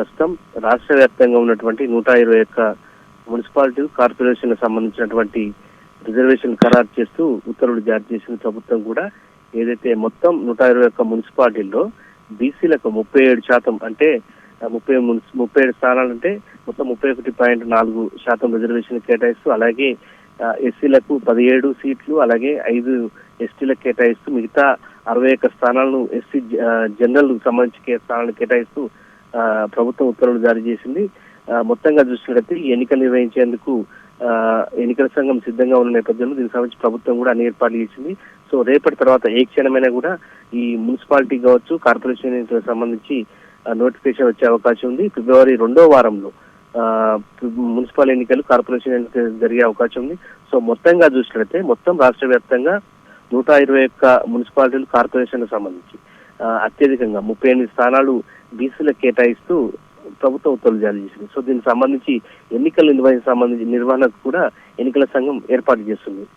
ప్రస్తుతం రాష్ట్ర వ్యాప్తంగా ఉన్నటువంటి 121 మున్సిపాలిటీ కార్పొరేషన్ సంబంధించినటువంటి రిజర్వేషన్ ఖరారు చేస్తూ ఉత్తర్వులు జారీ చేసిన ప్రభుత్వం కూడా ఏదైతే మొత్తం 121 మున్సిపాలిటీల్లో బీసీలకు 37% అంటే 37 స్థానాలంటే మొత్తం 31.4% రిజర్వేషన్ కేటాయిస్తూ, అలాగే ఎస్సీలకు 17 సీట్లు, అలాగే 5 ఎస్టీలకు కేటాయిస్తూ మిగతా 61 స్థానాలను ఎస్సీ జనరల్ సంబంధించి స్థానాలను కేటాయిస్తూ ప్రభుత్వం ఉత్తర్వులు జారీ చేసింది. మొత్తంగా చూసినట్లయితే ఈ ఎన్నికలు నిర్వహించేందుకు ఎన్నికల సంఘం సిద్ధంగా ఉన్న నేపథ్యంలో దీనికి సంబంధించి ప్రభుత్వం కూడా అన్ని ఏర్పాట్లు చేసింది. సో రేపటి తర్వాత ఏ క్షణమైనా కూడా ఈ మున్సిపాలిటీ కావచ్చు, కార్పొరేషన్ ఎన్నికలకు సంబంధించి నోటిఫికేషన్ వచ్చే అవకాశం ఉంది. ఫిబ్రవరి 2వ వారంలో మున్సిపల్ ఎన్నికలు, కార్పొరేషన్ ఎన్నికలు జరిగే అవకాశం ఉంది. సో మొత్తంగా చూసినట్లయితే మొత్తం రాష్ట్ర వ్యాప్తంగా 121 మున్సిపాలిటీలు, కార్పొరేషన్లకు సంబంధించి అత్యధికంగా 38 స్థానాలు బీసీలకు కేటాయిస్తూ ప్రభుత్వం ఉత్తర్వులు జారీ చేసింది. సో దీనికి సంబంధించి ఎన్నికల నిర్వహణకు కూడా ఎన్నికల సంఘం ఏర్పాటు చేస్తుంది.